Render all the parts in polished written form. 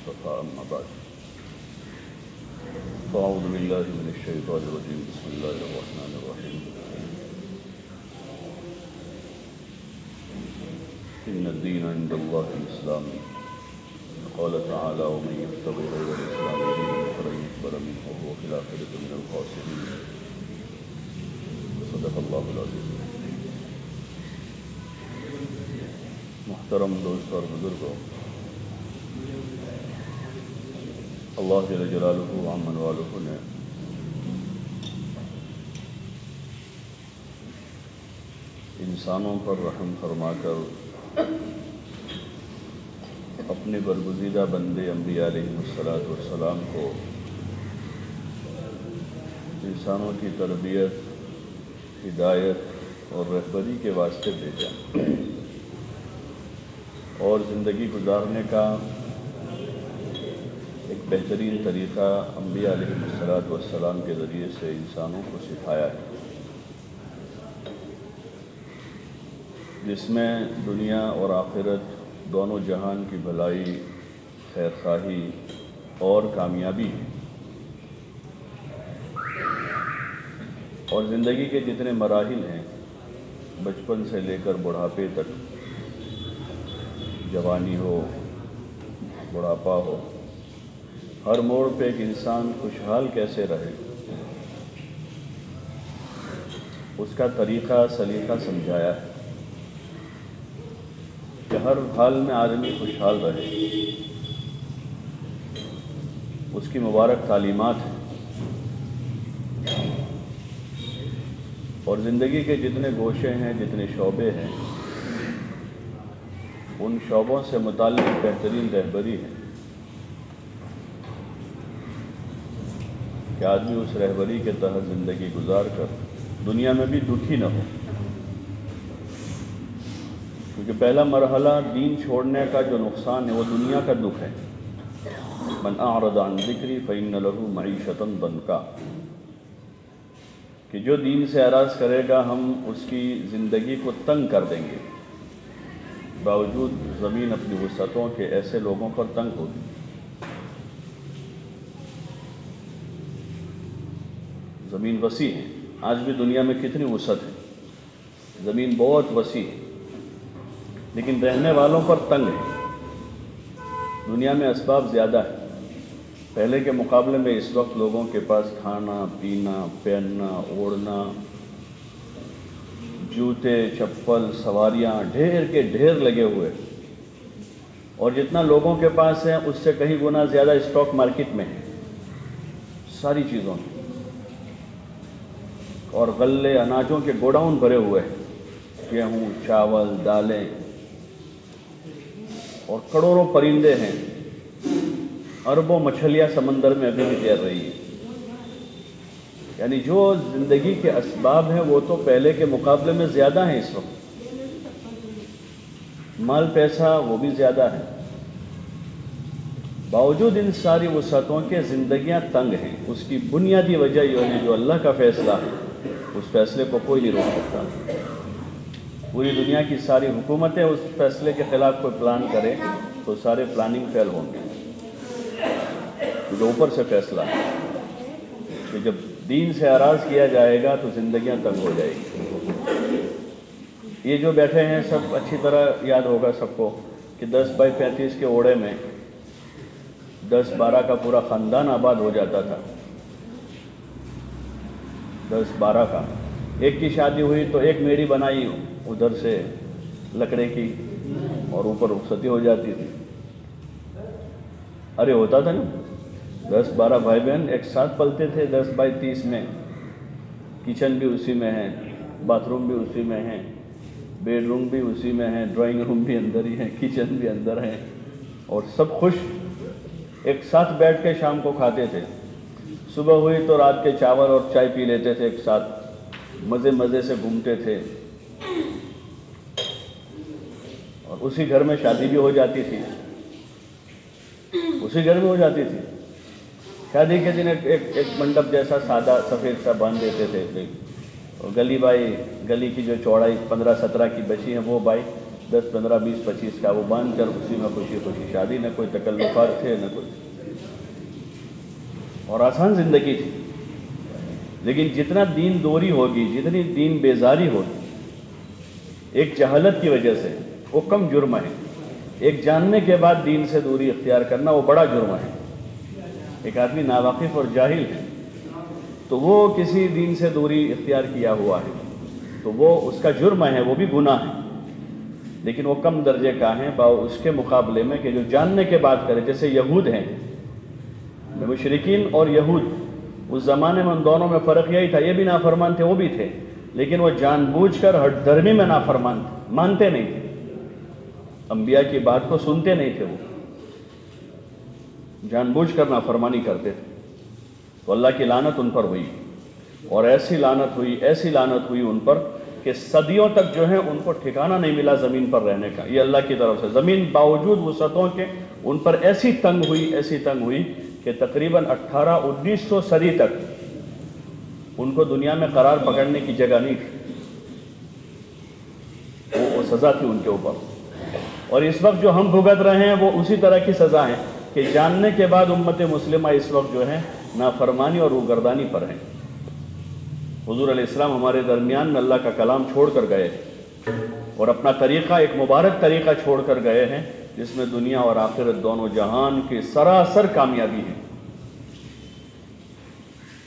المصطفى أما بعد فأعوذ بالله من الشيطان الرجيم بسم الله الرحمن الرحيم إن الدين عند الله الإسلام قال تعالى ومن يبتغي غير الإسلام دينا فلن يقبل منه وهو في الآخرة من الخاسرين صدق الله العظيم. محترم دوست اور بزرگوں، اللہ جل جلالہ عمن والہ نے انسانوں پر رحم فرما کر اپنے برگزیدہ بندے انبیاء علیہ السلام کو انسانوں کی تربیت، ہدایت اور رہبری کے واسطے بھیجا اور زندگی گزارنے کا ایک بہترین طریقہ انبیاء علیہ السلام کے ذریعے سے انسانوں کو سکھایا ہے، جس میں دنیا اور آخرت دونوں جہان کی بھلائی، خیر خواہی اور کامیابی ہے، اور زندگی کے جتنے مراحل ہیں بچپن سے لے کر بڑھاپے تک، جوانی ہو، بڑھاپا ہو، ہر موڑ پہ ایک انسان خوشحال کیسے رہے اس کا طریقہ سلیقہ سمجھایا ہے کہ ہر حال میں آدمی خوشحال رہے، اس کی مبارک تعلیمات ہیں، اور زندگی کے جتنے گوشے ہیں، جتنے شعبے ہیں، ان شعبوں سے متعلق بہترین رہبری ہے کہ آدمی اس رہبری کے تحت زندگی گزار کر دنیا میں بھی دکھی نہ ہو، کیونکہ پہلا مرحلہ دین چھوڑنے کا جو نقصان ہے وہ دنیا کا دکھ ہے۔ من اعرض عن ذکری فإن له معیشۃ ضنکا، کہ جو دین سے اعراض کرے گا ہم اس کی زندگی کو تنگ کر دیں گے، باوجود زمین اپنی وسعتوں کے ایسے لوگوں پر تنگ ہوگی۔ زمین وسیع ہے، آج بھی دنیا میں کتنی وسعت ہے، زمین بہت وسیع ہے، لیکن رہنے والوں پر تنگ ہے۔ دنیا میں اسباب زیادہ ہے، پہلے کے مقابلے میں اس وقت لوگوں کے پاس کھانا، پینا، پہننا، اوڑھنا، جوتے، چپل، سواریاں ڈھیر کے ڈھیر لگے ہوئے، اور جتنا لوگوں کے پاس ہے اس سے کہیں گنا زیادہ اسٹاک مارکیٹ میں ہے ساری چیزوں میں، اور غلے اناجوں کے گوڈاؤن بھرے ہوئے ہیں، گیہوں، چاول، دالیں، اور کروڑوں پرندے ہیں، اربوں مچھلیاں سمندر میں ابھی بھی تیر رہی ہیں۔ یعنی جو زندگی کے اسباب ہیں وہ تو پہلے کے مقابلے میں زیادہ ہیں، اس وقت مال پیسہ وہ بھی زیادہ ہے، باوجود ان ساری وسعتوں کے زندگیاں تنگ ہیں۔ اس کی بنیادی وجہ یہ ہے جو اللہ کا فیصلہ ہے، اس فیصلے کو کوئی نہیں روک سکتا۔ پوری دنیا کی ساری حکومتیں اس فیصلے کے خلاف کوئی پلان کرے تو سارے پلاننگ فیل ہوں گے، جو اوپر سے فیصلہ ہے کہ جب دین سے اعراض کیا جائے گا تو زندگیاں تنگ ہو جائے گی۔ یہ جو بیٹھے ہیں سب اچھی طرح یاد ہوگا سب کو کہ 10x35 کے اوڑے میں 10-12 کا پورا خاندان آباد ہو جاتا تھا، 10-12 کا۔ ایک کی شادی ہوئی تو ایک میڑی بنائی ادھر سے لکڑے کی اور اوپر رخصتی ہو جاتی تھی۔ ارے ہوتا تھا نا، 10-12 بھائی بہن ایک ساتھ پلتے تھے 10x30 میں، کچن بھی اسی میں ہے، باتھ روم بھی اسی میں ہے، بیڈ روم بھی اسی میں ہے، ڈرائنگ روم بھی اندر ہی ہے، کچن بھی اندر ہے، اور سب خوش ایک ساتھ بیٹھ کے شام کو کھاتے تھے۔ صبح ہوئی تو رات کے چاول اور چائے پی لیتے تھے ایک ساتھ، مزے مزے سے گھومتے تھے، اور اسی گھر میں شادی بھی ہو جاتی تھی، اسی گھر میں ہو جاتی تھی۔ شادی کے دن ایک منڈپ جیسا سادہ سفید سا باندھ دیتے تھے، اور گلی بائی، گلی کی جو چوڑائی 15-17 کی بچی ہے وہ بائی 10, 15, 20, 25 کا وہ باندھ کر اسی میں خوشی خوشی شادی، نہ کوئی تکلفات تھے نہ کوئی، اور آسان زندگی تھی۔ لیکن جتنا دین دوری ہوگی، جتنی دین بیزاری ہوگی، ایک جہالت کی وجہ سے وہ کم جرم ہے، ایک جاننے کے بعد دین سے دوری اختیار کرنا وہ بڑا جرم ہے۔ ایک آدمی ناواقف اور جاہل ہے تو وہ کسی دین سے دوری اختیار کیا ہوا ہے تو وہ اس کا جرم ہے، وہ بھی گناہ ہے، لیکن وہ کم درجے کا ہے اس کے مقابلے میں کہ جو جاننے کے بعد کرے۔ جیسے یہود ہیں، مشرکین اور یہود، اس زمانے میں ان دونوں میں فرق یہی تھا، یہ بھی نافرمان تھے وہ بھی تھے، لیکن وہ جان بوجھ کر ہٹ دھرمی میں نافرمان تھے، مانتے نہیں تھے، انبیاء کی بات کو سنتے نہیں تھے، وہ جان بوجھ کر نافرمانی کرتے تھے، تو اللہ کی لعنت ان پر ہوئی، اور ایسی لعنت ہوئی ان پر کہ صدیوں تک جو ہے ان کو ٹھکانہ نہیں ملا زمین پر رہنے کا۔ یہ اللہ کی طرف سے زمین باوجود وسعتوں کے ان پر ایسی تنگ ہوئی کہ تقریباً 1800-1900 صدی تک ان کو دنیا میں قرار پکڑنے کی جگہ نہیں تھی، وہ سزا تھی ان کے اوپر۔ اور اس وقت جو ہم بھگت رہے ہیں وہ اسی طرح کی سزا ہے کہ جاننے کے بعد امت مسلمہ اس وقت جو ہے نافرمانی اور روگردانی پر ہے۔ حضور علیہ السلام ہمارے درمیان میں اللہ کا کلام چھوڑ کر گئے اور اپنا طریقہ، ایک مبارک طریقہ چھوڑ کر گئے ہیں جس میں دنیا اور آخرت دونوں جہان کی سراسر کامیابی ہے۔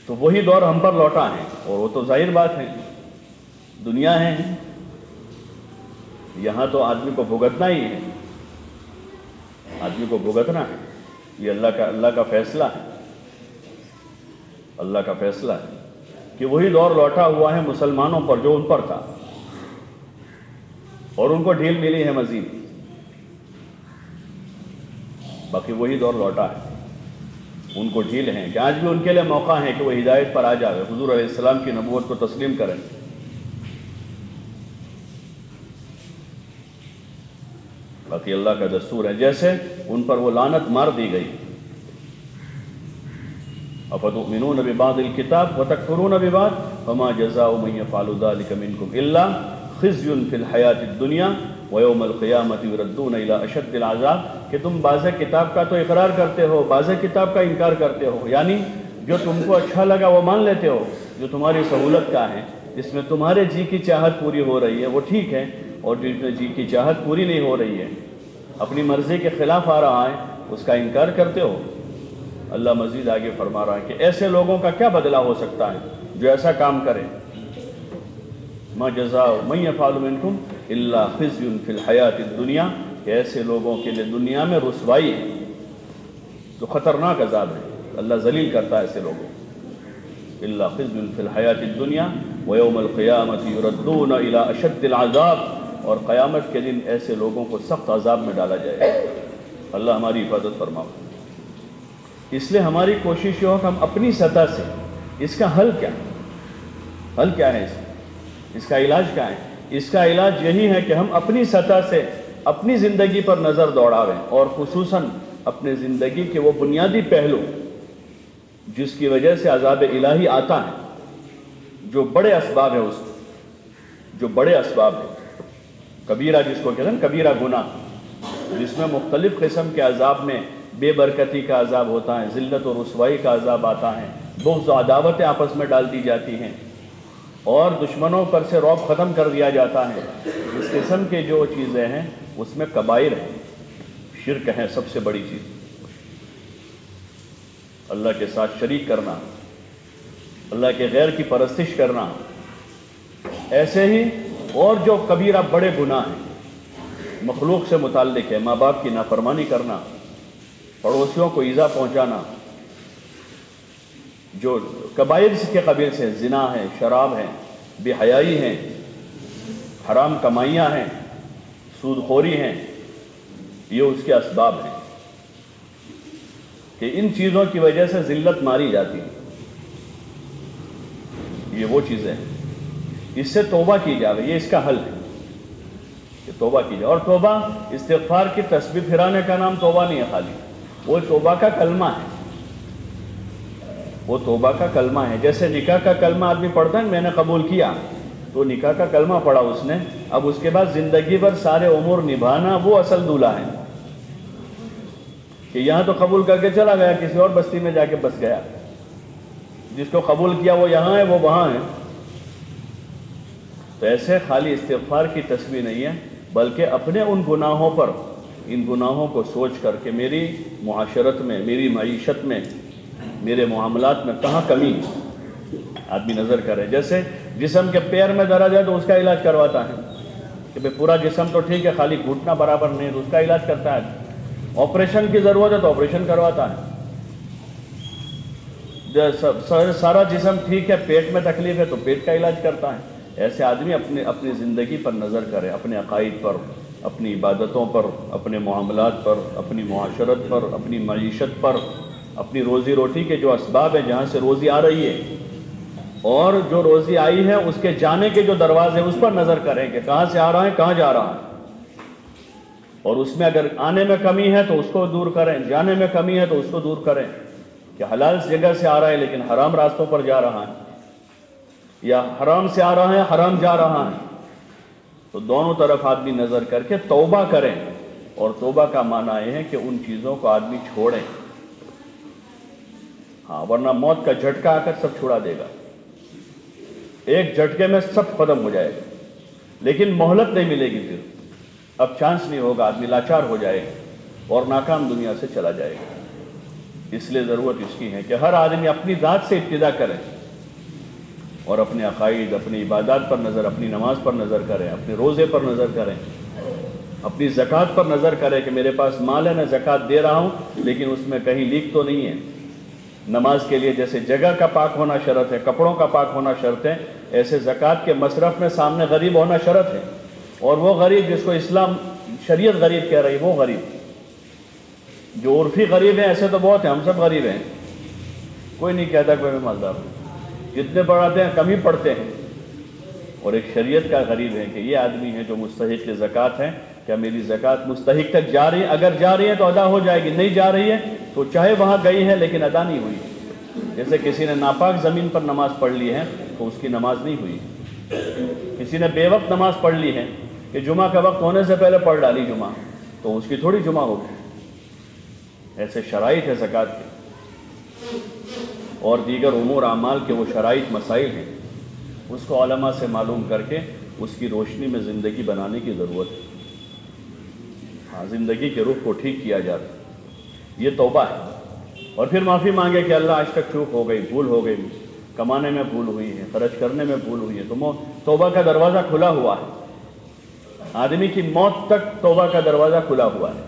تو وہی دور ہم پر لوٹا ہے، اور وہ تو ظاہر بات ہے، دنیا ہے، یہاں تو آدمی کو بھگتنا ہی ہے، آدمی کو بھگتنا ہے، یہ اللہ کا فیصلہ ہے، اللہ کا فیصلہ ہے کہ وہی دور لوٹا ہوا ہے مسلمانوں پر جو ان پر تھا، اور ان کو ڈھیل ملی ہے مزید، باقی وہی دور لوٹا ہے، ان کو ڈھیل ہیں کہ آج بھی ان کے لیے موقع ہے کہ وہ ہدایت پر آ جائے، حضور علیہ السلام کی نبوت کو تسلیم کریں۔ باقی اللہ کا دستور ہے، جیسے ان پر وہ لعنت مار دی گئی، افتؤمنون ببعض الکتاب وتکفرون ببعض فما جزاء من يفعل ذلك منكم الا خزي في الحیاة الدنیا ویوم القیامة یردون الى اشد العذاب، کہ تم بعض کتاب کا تو اقرار کرتے ہو، بعض کتاب کا انکار کرتے ہو، یعنی جو تم کو اچھا لگا وہ مان لیتے ہو، جو تمہاری سہولت کا ہے، جس میں تمہارے جی کی چاہت پوری ہو رہی ہے وہ ٹھیک ہے، اور جس میں جی کی چاہت پوری نہیں ہو رہی ہے، اپنی مرضی کے خلاف آ رہا ہے، اس کا انکار کرتے ہو۔ اللہ مزید آگے فرما رہا ہے کہ ایسے لوگوں کا کیا بدلہ ہو سکتا ہے جو ایسا کام کرے، ما جزاء من يفعل منکم الا خزي في الحیاة الدنیا، کہ ایسے لوگوں کے لیے دنیا میں رسوائی ہے، تو خطرناک عذاب ہے، اللہ ذلیل کرتا ہے ایسے لوگوں، الا خزي في الحیاة الدنیا ویوم القیامة یردون الى اشد العذاب، اور قیامت کے دن ایسے لوگوں کو سخت عذاب میں ڈالا جائے گا۔ اللہ ہماری حفاظت فرماؤ۔ اس لیے ہماری کوشش یہ ہو کہ ہم اپنی سطح سے، اس کا حل کیا ہے، اس کا علاج کیا ہے؟ اس کا علاج یہی ہے کہ ہم اپنی سطح سے اپنی زندگی پر نظر دوڑاویں، اور خصوصاً اپنے زندگی کے وہ بنیادی پہلو جس کی وجہ سے عذاب الہی آتا ہے، جو بڑے اسباب ہیں، جو بڑے اسباب ہیں، کبیرہ جس کو کہتے ہیں کبیرہ گناہ، جس میں مختلف قسم کے عذاب میں بے برکتی کا عذاب ہوتا ہے، ذلت و رسوائی کا عذاب آتا ہے، بغض و عداوتیں آپس میں ڈال دی جاتی ہیں، اور دشمنوں پر سے رعب ختم کر دیا جاتا ہے۔ اس قسم کے جو چیزیں ہیں اس میں کبائر ہیں، شرک ہے سب سے بڑی چیز، اللہ کے ساتھ شریک کرنا، اللہ کے غیر کی پرستش کرنا، ایسے ہی اور جو کبیرہ بڑے گناہ ہیں مخلوق سے متعلق ہے، ماں باپ کی نافرمانی کرنا، پڑوسیوں کو ایذا پہنچانا، جو کبائر کے قبیل سے زنا ہے، شراب ہے، بے حیائی ہے، حرام کمائیاں ہیں، سود خوری ہیں، یہ اس کے اسباب ہیں کہ ان چیزوں کی وجہ سے ذلت ماری جاتی ہے۔ یہ وہ چیزیں ہیں، اس سے توبہ کی جائے، یہ اس کا حل ہے کہ توبہ کی جائے، اور توبہ استغفار کی تسبیح پھرانے کا نام توبہ نہیں ہے، خالی وہ توبہ کا کلمہ ہے، وہ توبہ کا کلمہ ہے۔ جیسے نکاح کا کلمہ آدمی پڑھتا ہے، میں نے قبول کیا، تو نکاح کا کلمہ پڑھا اس نے، اب اس کے بعد زندگی بھر سارے امور نبھانا، وہ اصل دولہا ہے کہ یہاں تو قبول کر کے چلا گیا، کسی اور بستی میں جا کے بس گیا، جس کو قبول کیا وہ یہاں ہے، وہ وہاں ہے۔ تو ایسے خالی استغفار کی تصویر نہیں ہے، بلکہ اپنے ان گناہوں پر، ان گناہوں کو سوچ کر کے میری معاشرت میں، میری معیشت میں، میرے معاملات میں کہاں کمی آدمی نظر کرے۔ جیسے جسم کے پیر میں درد ہے تو اس کا علاج کرواتا ہے کہ بھئی پورا جسم تو ٹھیک ہے، خالی گھٹنا برابر نہیں ہے تو اس کا علاج کرتا ہے۔ آپریشن کی ضرورت ہے تو آپریشن کرواتا ہے۔ سارا جسم ٹھیک ہے، پیٹ میں تکلیف ہے تو پیٹ کا علاج کرتا ہے۔ ایسے آدمی اپنی زندگی پر نظر کرے، اپنے عقائد پر، اپنی عبادتوں پر، اپنے معاملات پر، اپنی معاشرت پر، اپنی معیشت پر، اپنی روزی روٹی کے جو اسباب ہیں جہاں سے روزی آ رہی ہے اور جو روزی آئی ہے اس کے جانے کے جو دروازے اس پر نظر کریں کہ کہاں سے آ رہا ہے، کہاں جا رہا ہے، اور اس میں اگر آنے میں کمی ہے تو اس کو دور کریں، جانے میں کمی ہے تو اس کو دور کریں کہ حلال جگہ سے آ رہا ہے لیکن حرام راستوں پر جا رہا ہے، یا حرام سے آ رہا ہے حرام جا رہا ہے۔ تو دونوں طرف آدمی نظر کر کے توبہ کریں، اور توبہ کا معنی یہ ہے کہ ان چیزوں کو آدمی چھوڑیں، ہاں، ورنہ موت کا جھٹکا آ کر سب چھڑا دے گا، ایک جھٹکے میں سب ختم ہو جائے گا، لیکن مہلت نہیں ملے گی، پھر اب چانس نہیں ہوگا، آدمی لاچار ہو جائے گا اور ناکام دنیا سے چلا جائے گا۔ اس لیے ضرورت اس کی ہے کہ ہر آدمی اپنی ذات سے ابتدا کرے اور اپنے عقائد، اپنی عبادات پر نظر، اپنی نماز پر نظر کریں، اپنے روزے پر نظر کریں، اپنی زکوٰۃ پر نظر کریں کہ میرے پاس مال ہے، میں زکوٰۃ دے رہا ہوں لیکن اس میں کہیں لیک تو نہیں ہے۔ نماز کے لیے جیسے جگہ کا پاک ہونا شرط ہے، کپڑوں کا پاک ہونا شرط ہے، ایسے زکوٰۃ کے مصرف میں سامنے غریب ہونا شرط ہے، اور وہ غریب جس کو اسلام شریعت غریب کہہ رہی، وہ غریب، جو عرفی غریب ہیں ایسے تو بہت ہیں، ہم سب غریب ہیں، کوئی نہیں کہتا کوئی مالدار ہوں، جتنے پڑھاتے ہیں کم ہی پڑھتے ہیں، اور ایک شریعت کا غریب ہے کہ یہ آدمی ہے جو مستحق زکوٰۃ ہے، کیا میری زکوٰۃ مستحق تک جا رہی ہے؟ اگر جا رہی ہے تو ادا ہو جائے گی، نہیں جا رہی ہے تو چاہے وہاں گئی ہے لیکن ادا نہیں ہوئی۔ جیسے کسی نے ناپاک زمین پر نماز پڑھ لی ہے تو اس کی نماز نہیں ہوئی، کسی نے بے وقت نماز پڑھ لی ہے کہ جمعہ کا وقت ہونے سے پہلے پڑھ ڈالی جمعہ، تو اس کی تھوڑی جمعہ ہوگی۔ ایسے شرائط ہے زکوٰۃ کے اور دیگر امور اعمال کے، وہ شرائط مسائل ہیں، اس کو علماء سے معلوم کر کے اس کی روشنی میں زندگی بنانے کی ضرورت ہے، ہاں، زندگی کے رخ کو ٹھیک کیا جاتا، یہ توبہ ہے۔ اور پھر معافی مانگے کہ اللہ آج تک چوک ہو گئی، بھول ہو گئی، کمانے میں بھول ہوئی ہے، خرچ کرنے میں بھول ہوئی ہے، تو توبہ کا دروازہ کھلا ہوا ہے، آدمی کی موت تک توبہ کا دروازہ کھلا ہوا ہے،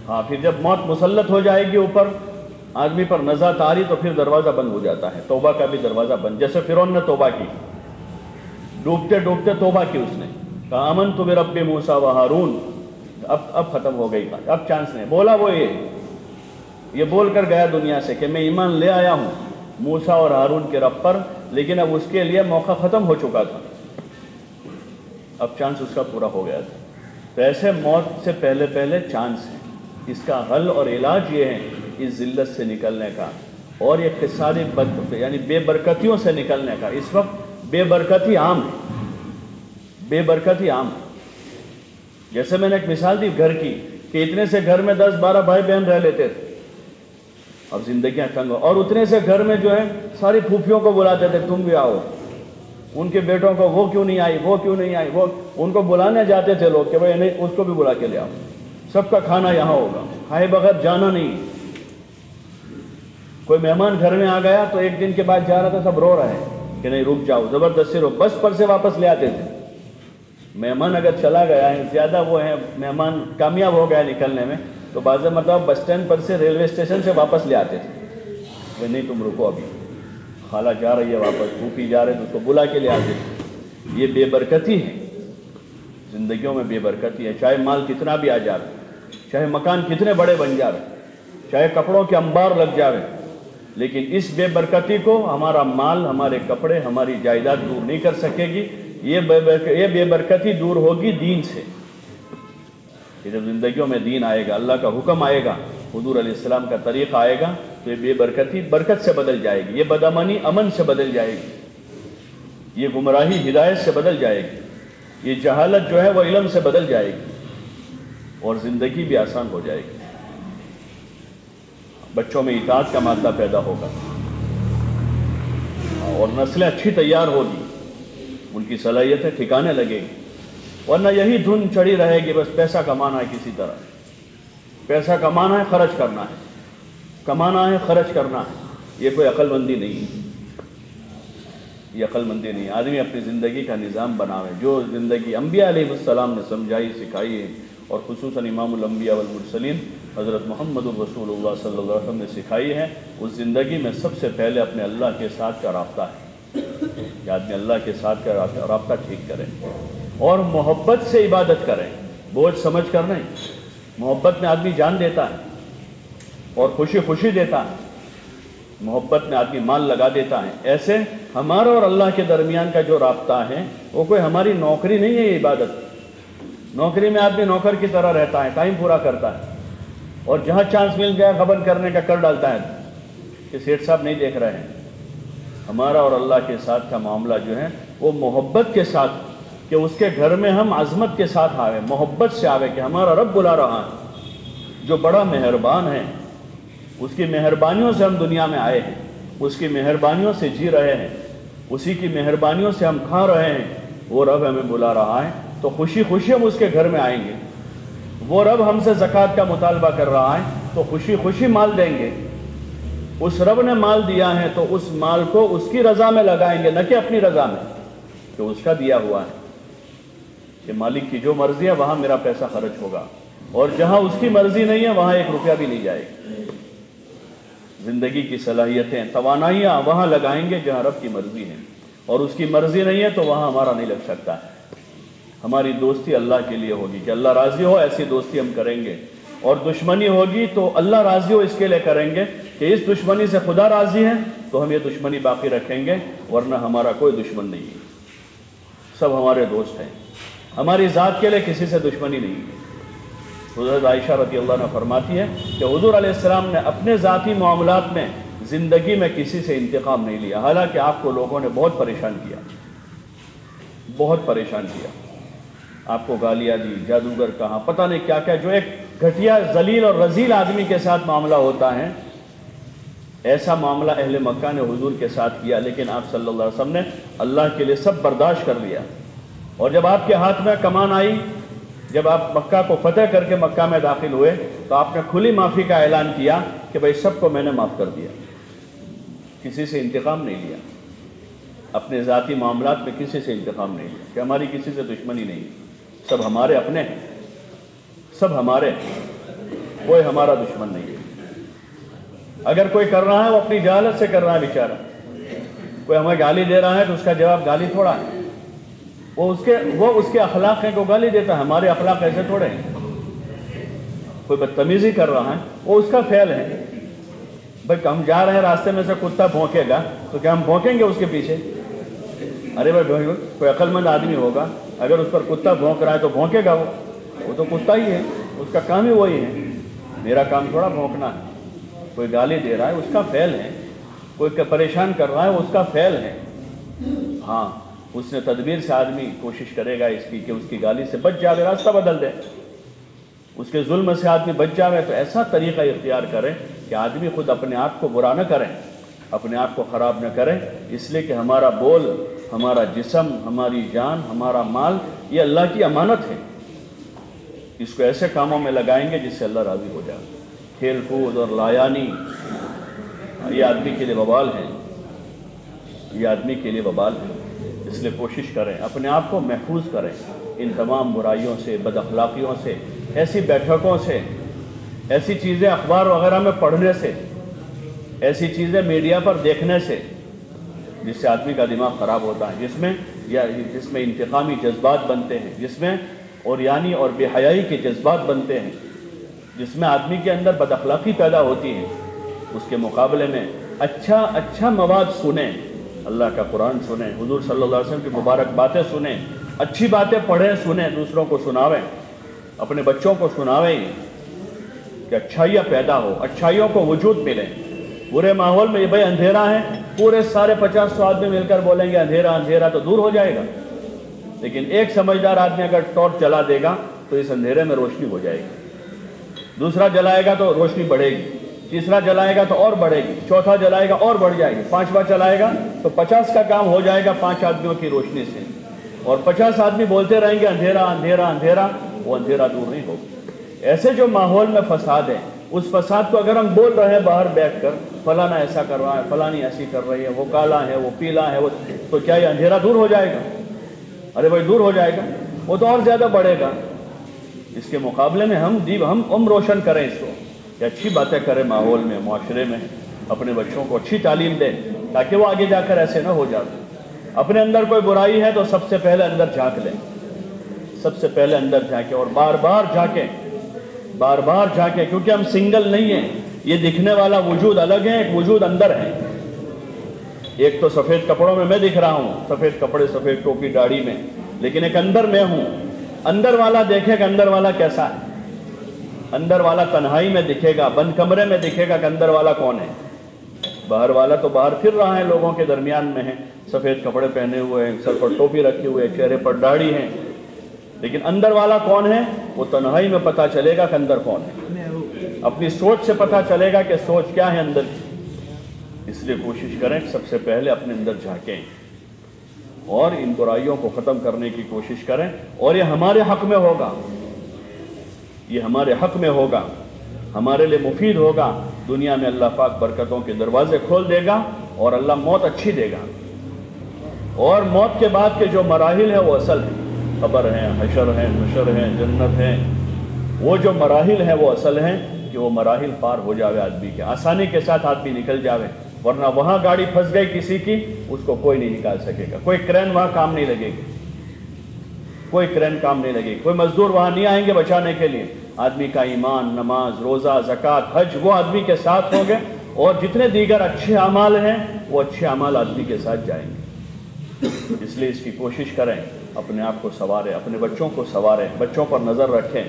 ہاں، پھر جب موت مسلط ہو جائے گی اوپر آدمی پر نزا تاری تو پھر دروازہ بند ہو جاتا ہے، توبہ کا بھی دروازہ بند، جیسے فرعون نے توبہ کی، ڈوبتے ڈوبتے توبہ کی، اس نے کہا آمنت برب موسیٰ و ہارون، اب ختم ہو گئی بات، اب چانس نہیں، بولا وہ یہ بول کر گیا دنیا سے کہ میں ایمان لے آیا ہوں موسیٰ اور ہارون کے رب پر، لیکن اب اس کے لیے موقع ختم ہو چکا تھا، اب چانس اس کا پورا ہو گیا تھا۔ تو ایسے موت سے پہلے پہلے چانس ہے، اس کا حل اور علاج یہ ہے اس ذلت سے نکلنے کا اور یہ اقتصادی یعنی بے برکتیوں سے نکلنے کا۔ اس وقت بے برکتی عام ہے، بے برکتی عام ہے۔ جیسے میں نے ایک مثال دی گھر کی کہ اتنے سے گھر میں 10-12 بھائی بہن رہ لیتے تھے، اب زندگیاں تنگ ہو، اور اتنے سے گھر میں جو ہے ساری پھوپھیوں کو بلاتے تھے تم بھی آؤ، ان کے بیٹوں کو وہ کیوں نہیں آئی، وہ کیوں نہیں آئی، وہ ان کو بلانے جاتے تھے لوگ کہ بھائی نہیں اس کو بھی بلا کے لے آؤ، سب کا کھانا یہاں ہوگا، کھائے بغیر جانا نہیں۔ کوئی مہمان گھر میں آ گیا تو ایک دن کے بعد جا رہا تھا، سب رو رہے ہیں کہ نہیں رک جاؤ، زبردستی رو، بس پر سے واپس لے آتے تھے۔ مہمان اگر چلا گیا ہے، زیادہ وہ ہے مہمان کامیاب ہو گیا نکلنے میں، تو بعض مرتبہ بس اسٹینڈ پر سے ریلوے اسٹیشن سے واپس لے آتے تھے کہ نہیں تم رکو، ابھی خالہ جا رہی ہے واپس، پھوپھی جا رہے تو اس کو بلا کے لے آتے تھے۔ یہ بے برکتی ہے، زندگیوں میں بے برکتی ہے، چاہے مال کتنا بھی آ جائے، چاہے مکان کتنے بڑے بن جائے، چاہے کپڑوں کے انبار لگ جائے، لیکن اس بے برکتی کو ہمارا مال، ہمارے کپڑے، ہماری جائیداد دور نہیں کر سکے گی۔ یہ بے برکتی دور ہوگی دین سے، کہ جب زندگیوں میں دین آئے گا، اللہ کا حکم آئے گا، حضور علیہ السلام کا طریقہ آئے گا، تو یہ بے برکتی برکت سے بدل جائے گی، یہ بدامنی امن سے بدل جائے گی، یہ گمراہی ہدایت سے بدل جائے گی۔ یہ جہالت جو ہے وہ علم سے بدل جائے گی اور زندگی بھی آسان ہو جائے گی. بچوں میں اطاعت کا مادہ پیدا ہوگا اور نسلیں اچھی تیار ہوگی، ان کی صلاحیتیں ٹھکانے لگے گی. ورنہ یہی دھن چڑھی رہے گی، بس پیسہ کمانا ہے، کسی طرح پیسہ کمانا ہے، خرچ کرنا ہے، کمانا ہے، خرچ کرنا ہے. یہ کوئی عقل مندی نہیں ہے، یہ عقل مندی نہیں ہے. آدمی اپنی زندگی کا نظام بناوے، جو زندگی انبیاء علیہ السلام نے سمجھائی سکھائی ہے، اور خصوصاً امام الانبیاء والمرسلین حضرت محمد الرسول اللہ صلی اللہ علیہ وسلم نے سکھائی ہے. اس زندگی میں سب سے پہلے اپنے اللہ کے ساتھ کا رابطہ ہے کہ آدمی اللہ کے ساتھ کا رابطہ ٹھیک کرے اور محبت سے عبادت کریں، بوجھ سمجھ کر نہیں. محبت میں آدمی جان دیتا ہے اور خوشی خوشی دیتا ہے، محبت میں آدمی مال لگا دیتا ہے. ایسے ہمارا اور اللہ کے درمیان کا جو رابطہ ہے وہ کوئی ہماری نوکری نہیں ہے. یہ عبادت، نوکری میں آدمی نوکر کی طرح رہتا ہے، ٹائم پورا کرتا ہے اور جہاں چانس مل گیا خبر کرنے کا کر ڈالتا ہے کہ سیٹھ صاحب نہیں دیکھ رہے ہیں. ہمارا اور اللہ کے ساتھ کا معاملہ جو ہے وہ محبت کے ساتھ، کہ اس کے گھر میں ہم عظمت کے ساتھ آوے، محبت سے آوے کہ ہمارا رب بلا رہا ہے جو بڑا مہربان ہے، اس کی مہربانیوں سے ہم دنیا میں آئے ہیں، اس کی مہربانیوں سے جی رہے ہیں، اسی کی مہربانیوں سے ہم کھا رہے ہیں. وہ رب ہمیں بلا رہا ہے تو خوشی خوشی ہم اس کے گھر میں آئیں گے. وہ رب ہم سے زکوٰۃ کا مطالبہ کر رہا ہے تو خوشی خوشی مال دیں گے. اس رب نے مال دیا ہے تو اس مال کو اس کی رضا میں لگائیں گے، نہ کہ اپنی رضا میں، کہ اس کا دیا ہوا ہے کہ مالک کی جو مرضی ہے وہاں میرا پیسہ خرچ ہوگا، اور جہاں اس کی مرضی نہیں ہے وہاں ایک روپیہ بھی نہیں جائے گا. زندگی کی صلاحیتیں، توانائیاں وہاں لگائیں گے جہاں رب کی مرضی ہے، اور اس کی مرضی نہیں ہے تو وہاں ہمارا نہیں لگ سکتا ہے. ہماری دوستی اللہ کے لیے ہوگی کہ اللہ راضی ہو ایسی دوستی ہم کریں گے، اور دشمنی ہوگی تو اللہ راضی ہو اس کے لیے کریں گے کہ اس دشمنی سے خدا راضی ہے تو ہم یہ دشمنی باقی رکھیں گے، ورنہ ہمارا کوئی دشمن نہیں ہے، سب ہمارے دوست ہیں. ہماری ذات کے لیے کسی سے دشمنی نہیں ہے. حضرت عائشہ رضی اللہ عنہا فرماتی ہے کہ حضور علیہ السلام نے اپنے ذاتی معاملات میں زندگی میں کسی سے انتقام نہیں لیا، حالانکہ آپ کو لوگوں نے بہت پریشان کیا، بہت پریشان کیا، آپ کو گالیاں دی، جادوگر کہاں، پتہ نہیں کیا کیا، جو ایک گھٹیا ذلیل اور رذیل آدمی کے ساتھ معاملہ ہوتا ہے ایسا معاملہ اہل مکہ نے حضور کے ساتھ کیا، لیکن آپ صلی اللہ علیہ وسلم نے اللہ کے لیے سب برداشت کر لیا. اور جب آپ کے ہاتھ میں کمان آئی، جب آپ مکہ کو فتح کر کے مکہ میں داخل ہوئے تو آپ نے کھلی معافی کا اعلان کیا کہ بھائی سب کو میں نے معاف کر دیا، کسی سے انتقام نہیں لیا، اپنے ذاتی معاملات میں کسی سے انتقام نہیں لیا، کہ ہماری کسی سے دشمنی نہیں، سب ہمارے اپنے ہیں، سب ہمارے، کوئی ہمارا دشمن نہیں ہے. اگر کوئی کر رہا ہے وہ اپنی جہالت سے کر رہا ہے بیچارہ. کوئی ہمیں گالی دے رہا ہے تو اس کا جواب گالی تھوڑا ہے، وہ اس کے اخلاق ہیں کہ وہ گالی دیتا ہے، ہمارے اخلاق ایسے تھوڑے ہیں. کوئی بدتمیزی کر رہا ہے وہ اس کا فعل ہے. بھائی ہم جا رہے ہیں راستے میں سے کتا بھونکے گا تو کیا ہم بھونکیں گے اس کے پیچھے؟ ارے بھائی کوئی عقل مند آدمی ہوگا، اگر اس پر کتا بھونک رہا ہے تو بھونکے گا، وہ تو کتا ہی ہے، اس کا کام ہی وہی ہے. میرا کام تھوڑا بھونکنا ہے. کوئی گالی دے رہا ہے اس کا فعل ہے، کوئی پریشان کر رہا ہے اس کا فعل ہے. ہاں اس نے تدبیر سے آدمی کوشش کرے گا اس کی کہ اس کی گالی سے بچ جاوے، راستہ بدل دے، اس کے ظلم سے آدمی بچ جاوے، تو ایسا طریقہ اختیار کرے کہ آدمی خود اپنے آپ کو برا نہ کرے، اپنے آپ کو خراب نہ کرے، اس لیے کہ ہمارا بول، ہمارا جسم، ہماری جان، ہمارا مال یہ اللہ کی امانت ہے. اس کو ایسے کاموں میں لگائیں گے جس سے اللہ راضی ہو جائے. کھیل کود اور لایانی یہ آدمی کے لیے وبال ہے، یہ آدمی کے لیے وبال ہے. اس لیے کوشش کریں اپنے آپ کو محفوظ کریں ان تمام برائیوں سے، بد اخلاقیوں سے، ایسی بیٹھکوں سے، ایسی چیزیں اخبار وغیرہ میں پڑھنے سے، ایسی چیزیں میڈیا پر دیکھنے سے جس سے آدمی کا دماغ خراب ہوتا ہے، جس میں انتقامی جذبات بنتے ہیں، جس میں اوریانی اور بے حیائی کے جذبات بنتے ہیں، جس میں آدمی کے اندر بد اخلاقی پیدا ہوتی ہے. اس کے مقابلے میں اچھا مواد سنیں، اللہ کا قرآن سنیں، حضور صلی اللہ علیہ وسلم کی مبارک باتیں سنیں، اچھی باتیں پڑھیں سنیں، دوسروں کو سناویں، اپنے بچوں کو سناویں کہ اچھائیاں پیدا ہو، اچھائیوں کو وجود ملے. برے ماحول میں یہ بھائی اندھیرا ہے، پورے سارے 50-100 آدمی مل کر بولیں گے اندھیرا اندھیرا تو دور ہو جائے گا. لیکن ایک سمجھدار آدمی اگر ٹارچ جلا دے گا تو اس اندھیرے میں روشنی ہو جائے گی، دوسرا جلائے گا تو روشنی بڑھے گی، تیسرا جلائے گا تو اور بڑھے گی، چوتھا جلائے گا اور بڑھ جائے گی، پانچواں چلائے گا تو 50 کا کام ہو جائے گا 5 آدمیوں کی روشنی سے، اور 50 آدمی بولتے رہیں گے اندھیرا اندھیرا اندھیرا، وہ اندھیرا دور نہیں ہوگا۔ ایسے جو ماحول میں فساد ہے، اس فساد کو اگر ہم بول رہے ہیں باہر بیٹھ کر فلانا ایسا کر رہا ہے، فلانی ایسی کر رہی ہے، وہ کالا ہے، وہ پیلا ہے، وہ، تو کیا یہ اندھیرا دور ہو جائے گا؟ ارے بھائی دور ہو جائے گا، وہ تو اور زیادہ بڑھے گا۔ اس کے مقابلے میں ہم روشن کریں اس کو، کہ اچھی باتیں کریں ماحول میں، معاشرے میں، اپنے بچوں کو اچھی تعلیم دیں تاکہ وہ آگے جا کر ایسے نہ ہو جاتے۔ اپنے اندر کوئی برائی ہے تو سب سے پہلے اندر جھانک لیں، سب سے پہلے اندر جھانکیں، اور بار بار جھانکیں، بار بار جھانکیں، کیونکہ ہم سنگل نہیں ہیں، یہ دکھنے والا وجود الگ ہے، ایک وجود اندر ہے۔ ایک تو سفید کپڑوں میں دکھ رہا ہوں، سفید کپڑے، سفید ٹوپی، داڑھی میں، لیکن ایک اندر میں ہوں۔ اندر والا دیکھے کہ اندر والا کیسا ہے، اندر والا تنہائی میں دکھے گا، بند کمرے میں دکھے گا کہ اندر والا کون ہے۔ باہر والا تو باہر پھر رہا ہے، لوگوں کے درمیان میں ہے، سفید کپڑے پہنے ہوئے ہیں، سر پر ٹوپی رکھے ہوئے، چہرے پر داڑھی ہے، لیکن اندر والا کون ہے وہ تنہائی میں پتہ چلے گا کہ اندر کون ہے۔ اپنی سوچ سے پتہ چلے گا کہ سوچ کیا ہے اندر کی۔ اس لیے کوشش کریں کہ سب سے پہلے اپنے اندر جھانکیں اور ان برائیوں کو ختم کرنے کی کوشش کریں، اور یہ ہمارے حق میں ہوگا، یہ ہمارے حق میں ہوگا، ہمارے لیے مفید ہوگا۔ دنیا میں اللہ پاک برکتوں کے دروازے کھول دے گا اور اللہ موت اچھی دے گا، اور موت کے بعد کے جو مراحل ہیں وہ اصل ہیں، قبر ہیں، حشر ہیں، نشر ہیں، جنت ہیں، وہ جو مراحل ہیں وہ اصل ہیں، کہ وہ مراحل پار ہو جاوے آدمی کے، آسانی کے ساتھ آدمی نکل جاوے، ورنہ وہاں گاڑی پھنس گئی کسی کی، اس کو کوئی نہیں نکال سکے گا، کوئی کرین وہاں کام نہیں لگے گی، کوئی کرین کام نہیں لگے گی، کوئی مزدور وہاں نہیں آئیں گے بچانے کے لیے۔ آدمی کا ایمان، نماز، روزہ، زکوٰۃ، حج، وہ آدمی کے ساتھ ہوں گے، اور جتنے دیگر اچھے اعمال ہیں وہ اچھے اعمال آدمی کے ساتھ جائیں گے۔ اس لیے اس کی کوشش کریں، اپنے آپ کو سنواریں، اپنے بچوں کو سنواریں، بچوں پر نظر رکھیں،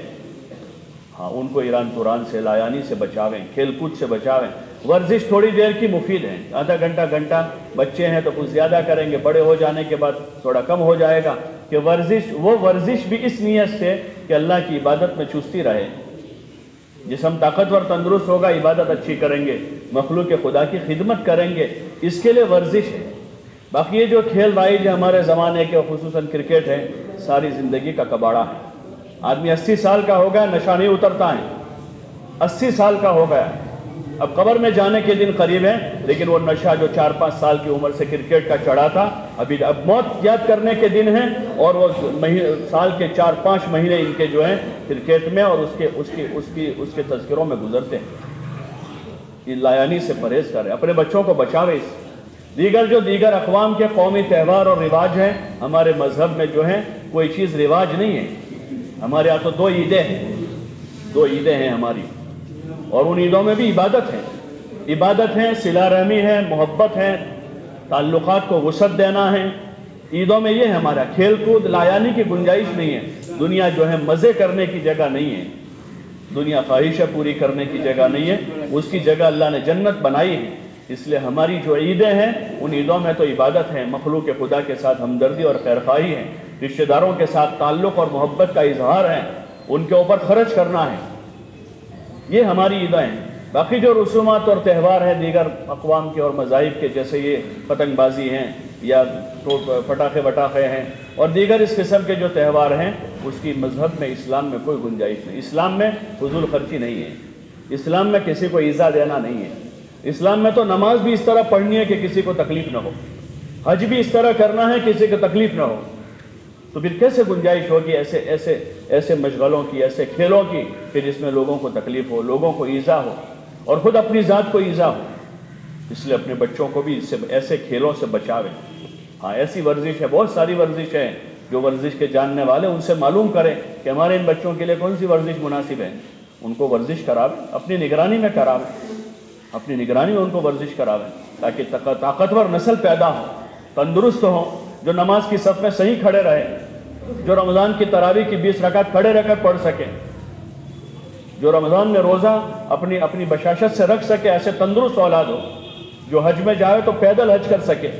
ہاں ان کو ایران توران سے، لایانی سے بچاویں، کھیل کود سے بچاویں۔ ورزش تھوڑی دیر کی مفید ہے، آدھا گھنٹہ بچے ہیں تو کچھ زیادہ کریں گے، بڑے ہو جانے کے بعد تھوڑا کم ہو جائے گا، کہ ورزش بھی اس نیت سے کہ اللہ کی عبادت میں چستی رہے، جسم طاقتور تندرست ہوگا، عبادت اچھی کریں گے، مخلوق خدا کی خدمت کریں گے، اس کے لیے ورزش ہے۔ باقی یہ جو کھیل رائج ہے ہمارے زمانے کے، خصوصاً کرکٹ ہے، ساری زندگی کا کباڑہ ہے۔ آدمی 80 سال کا ہو گیا، نشہ نہیں اترتا ہے، 80 سال کا ہو گیا، اب قبر میں جانے کے دن قریب ہے، لیکن وہ نشہ جو 4-5 سال کی عمر سے کرکٹ کا چڑھا تھا، اب موت یاد کرنے کے دن ہیں، اور وہ سال کے 4-5 مہینے ان کے جو ہیں کرکٹ میں اور اس کے تذکروں میں گزرتے ہیں۔ یہ لایانی سے پرہیز کریں، اپنے بچوں کو بچاوے۔ دیگر اقوام کے قومی تہوار اور رواج ہیں، ہمارے مذہب میں جو ہیں کوئی چیز رواج نہیں ہے۔ ہمارے یہاں تو 2 عیدیں ہیں، 2 عیدیں ہیں ہماری، اور ان عیدوں میں بھی عبادت ہے، صلہ رحمی ہے، محبت ہے، تعلقات کو وسعت دینا ہے۔ عیدوں میں یہ ہے ہمارا، کھیل کود لایانی کی گنجائش نہیں ہے۔ دنیا جو ہے مزے کرنے کی جگہ نہیں ہے، دنیا خواہشیں پوری کرنے کی جگہ نہیں ہے، اس کی جگہ اللہ نے جنت بنائی ہے۔ اس لیے ہماری جو عیدیں ہیں ان عیدوں میں تو عبادت ہے، مخلوق خدا کے ساتھ ہمدردی اور خیرخواہی ہے، رشتہ داروں کے ساتھ تعلق اور محبت کا اظہار ہے، ان کے اوپر خرچ کرنا ہے، یہ ہماری عیدیں ہیں۔ باقی جو رسومات اور تہوار ہیں دیگر اقوام کے اور مذاہب کے، جیسے یہ پتنگ بازی ہیں یا پٹاخے وٹاخے ہیں اور دیگر اس قسم کے جو تہوار ہیں، اس کی مذہب میں، اسلام میں کوئی گنجائش نہیں۔ اسلام میں فضول خرچی نہیں ہے، اسلام میں کسی کو ایذا دینا نہیں ہے، اسلام میں تو نماز بھی اس طرح پڑھنی ہے کہ کسی کو تکلیف نہ ہو، حج بھی اس طرح کرنا ہے کسی کو تکلیف نہ ہو، تو پھر کیسے گنجائش ہوگی ایسے مشغلوں کی، ایسے کھیلوں کی کہ جس میں لوگوں کو تکلیف ہو، لوگوں کو ایذا ہو اور خود اپنی ذات کو ایذا ہو۔ اس لیے اپنے بچوں کو بھی ایسے کھیلوں سے بچاویں۔ ہاں ایسی ورزش ہے، بہت ساری ورزش ہے، جو ورزش کے جاننے والے ان سے معلوم کریں کہ ہمارے ان بچوں کے لیے کون سی ورزش مناسب ہے، ان کو ورزش کراویں، اپنی نگرانی میں کراویں، اپنی نگرانی میں ان کو ورزش کراویں، تاکہ طاقتور نسل پیدا ہو، تندرست ہو، جو نماز کی صف میں صحیح کھڑے رہے، جو رمضان کی تراویح کی 20 رکعت کھڑے رہ کر پڑھ سکیں، جو رمضان میں روزہ اپنی بشاشت سے رکھ سکے، ایسے تندرست اولاد ہو، جو حج میں جائے تو پیدل حج کر سکے،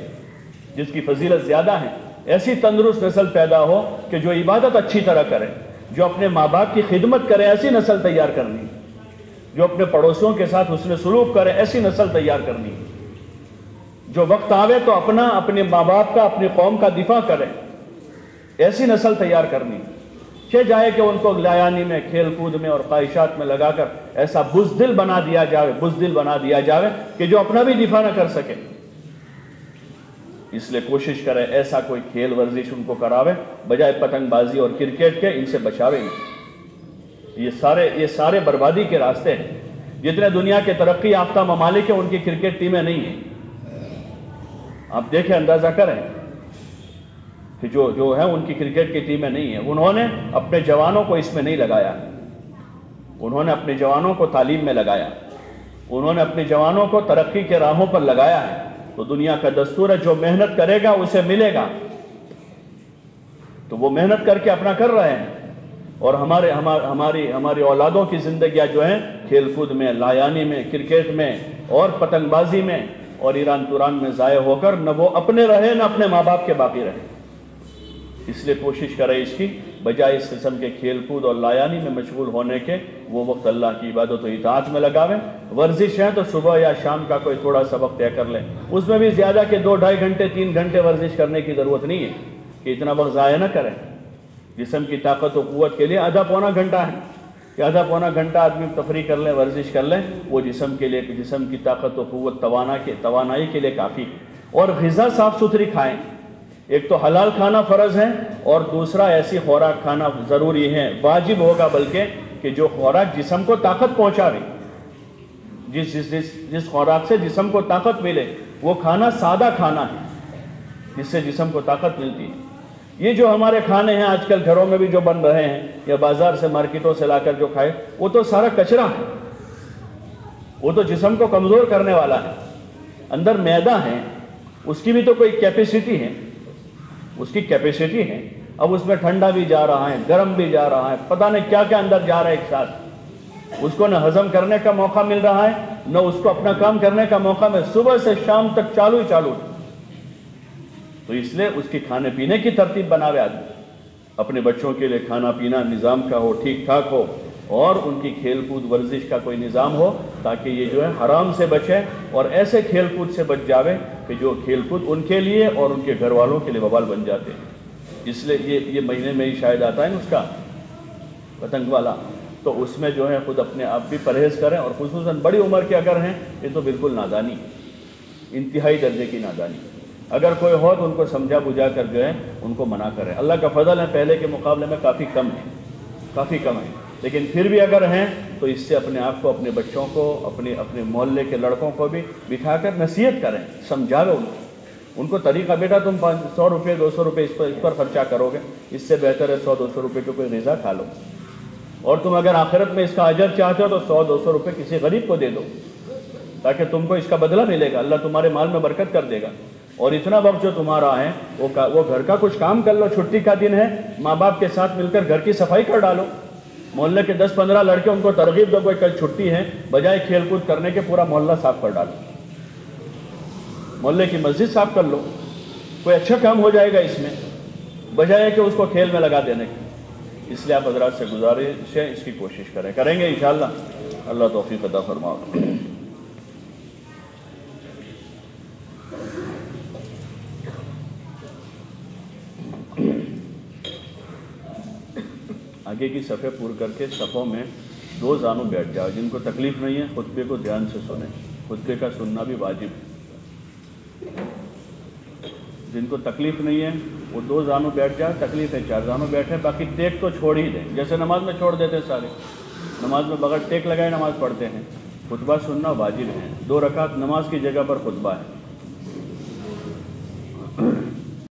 جس کی فضیلت زیادہ ہے، ایسی تندرست نسل پیدا ہو کہ جو عبادت اچھی طرح کرے، جو اپنے ماں باپ کی خدمت کرے، ایسی نسل تیار کرنی، جو اپنے پڑوسیوں کے ساتھ حسن سلوک کرے، ایسی نسل تیار کرنی، جو وقت آوے تو اپنے ماں باپ کا، اپنی قوم کا دفاع کرے، ایسی نسل تیار کرنی۔ جائے کہ ان کو لایانی میں، کھیل کود میں اور خواہشات میں لگا کر ایسا بزدل بنا دیا جاوے کہ جو اپنا بھی دفاع نہ کر سکے۔ اس لیے کوشش کرے ایسا کوئی کھیل ورزش ان کو کراوے، بجائے پتنگ بازی اور کرکٹ کے، ان سے بچاوے نہیں۔ یہ سارے بربادی کے راستے ہیں۔ جتنے دنیا کے ترقی یافتہ ممالک ہیں ان کی کرکٹ ٹیمیں نہیں ہیں۔ آپ دیکھیں، اندازہ کریں کہ جو ہے ان کی کرکٹ کی ٹیمیں نہیں ہیں۔ انہوں نے اپنے جوانوں کو اس میں نہیں لگایا، انہوں نے اپنے جوانوں کو تعلیم میں لگایا، انہوں نے اپنے جوانوں کو ترقی کے راہوں پر لگایا ہے۔ تو دنیا کا دستور ہے، جو محنت کرے گا اسے ملے گا، تو وہ محنت کر کے اپنا کر رہے ہیں۔ اور ہماری اولادوں کی زندگیاں جو ہیں کھیل کود میں، لایانی میں، کرکٹ میں اور پتنگ بازی میں اور ایران توران میں ضائع ہو کر نہ وہ اپنے رہے نہ اپنے ماں باپ کے باقی رہے۔ اس لیے کوشش کرے اس کی، بجائے اس قسم کے کھیل کود اور لایانی میں مشغول ہونے کے، وہ وقت اللہ کی عبادت و اطاعت میں لگاویں۔ ورزش ہے تو صبح یا شام کا کوئی تھوڑا سا وقت طے کر لیں، اس میں بھی زیادہ کہ 2-2.5 گھنٹے 3 گھنٹے ورزش کرنے کی ضرورت نہیں ہے کہ اتنا وقت ضائع نہ کریں۔ جسم کی طاقت و قوت کے لیے آدھا پونا گھنٹہ ہے کہ آدھا پونا گھنٹہ آدمی تفریح کر لیں، ورزش کر لیں، وہ جسم کے لیے، جسم کی طاقت و قوت توانائی کے لیے کافی۔ اور غذا صاف ستھری کھائیں، ایک تو حلال کھانا فرض ہے اور دوسرا ایسی خوراک کھانا ضروری ہے، واجب ہوگا بلکہ، کہ جو خوراک جسم کو طاقت پہنچاوے، جس خوراک سے جسم کو طاقت ملے، وہ کھانا سادہ کھانا ہے جس سے جسم کو طاقت ملتی ہے۔ یہ جو ہمارے کھانے ہیں آج کل گھروں میں بھی جو بن رہے ہیں یا بازار سے مارکیٹوں سے لا کر جو کھائے، وہ تو سارا کچرا ہے، وہ تو جسم کو کمزور کرنے والا ہے۔ اندر میدا ہے، اس کی بھی تو کوئی کیپیسٹی ہے، اس کی کیپیسٹی ہے۔ اب اس میں ٹھنڈا بھی جا رہا ہے، گرم بھی جا رہا ہے، پتہ نہیں کیا کیا اندر جا رہا ہے ایک ساتھ۔ اس کو نہ ہضم کرنے کا موقع مل رہا ہے، نہ اس کو اپنا کام کرنے کا موقع مل، صبح سے شام تک چالو ہی چالو۔ تو اس لیے اس کی کھانے پینے کی ترتیب بناوے آدمی، اپنے بچوں کے لیے کھانا پینا نظام کا ہو، ٹھیک ٹھاک ہو، اور ان کی کھیل کود ورزش کا کوئی نظام ہو، تاکہ یہ جو ہے حرام سے بچے اور ایسے کھیل کود سے بچ جاوے کہ جو کھیل کود ان کے لیے اور ان کے گھر والوں کے لیے وبال بن جاتے ہیں۔ اس لیے یہ مہینے میں ہی شاید آتا ہے نا اس کا پتنگ والا، تو اس میں جو ہے خود اپنے آپ بھی پرہیز کریں، اور خصوصاً بڑی عمر کے اگر ہیں، یہ تو بالکل نادانی، انتہائی درجے کی نادانی۔ اگر کوئی ہو تو ان کو سمجھا بجھا کر جو ہے ان کو منع کریں۔ اللہ کا فضل ہے پہلے کے مقابلے میں کافی کم ہے، لیکن پھر بھی اگر ہیں تو اس سے اپنے آپ کو، اپنے بچوں کو، اپنے محلے کے لڑکوں کو بھی بٹھا کر نصیحت کریں، سمجھاوے ان کو طریقہ، بیٹا تم 100 روپے 200 روپے اس پر خرچہ کرو گے، اس سے بہتر ہے 100-200 روپے کی کوئی غذا کھا لو، اور تم اگر آخرت میں اس کا اجر چاہتے ہو تو 100-200 روپے کسی غریب کو دے دو، تاکہ تم کو اس کا بدلہ ملے گا، اللہ تمہارے مال میں برکت کر دے گا۔ اور اتنا وقت جو تمہارا ہے وہ گھر کا کچھ کام کر لو، چھٹی کا دن ہے، ماں باپ کے ساتھ مل کر گھر کی صفائی کر ڈالو، محلے کے 10-15 لڑکے ان کو ترغیب دو، کوئی کل چھٹی ہے، بجائے کھیل کود کرنے کے پورا محلہ صاف کر ڈالو، محلے کی مسجد صاف کر لو، کوئی اچھا کام ہو جائے گا اس میں، بجائے کہ اس کو کھیل میں لگا دینے کی۔ اس لیے آپ حضرات سے گزارش ہے، اس کی کوشش کریں گے انشاءاللہ، اللہ توفیق عطا فرمائے۔ آگے کی صفحے پور کر کے صفوں میں 2 زانوں بیٹھ جاؤ، جن کو تکلیف نہیں ہے خطبے کو دھیان سے سنیں، خطبے کا سننا بھی واجب ہے۔ جن کو تکلیف نہیں ہے وہ 2 زانوں بیٹھ جائے، تکلیف ہے 4 زانوں بیٹھے، باقی ٹیک تو چھوڑ ہی دیں، جیسے نماز میں چھوڑ دیتے سارے، نماز میں بغیر ٹیک لگائے نماز پڑھتے ہیں۔ خطبہ سننا واجب ہے، 2 رکعت نماز کی جگہ پر خطبہ ہے،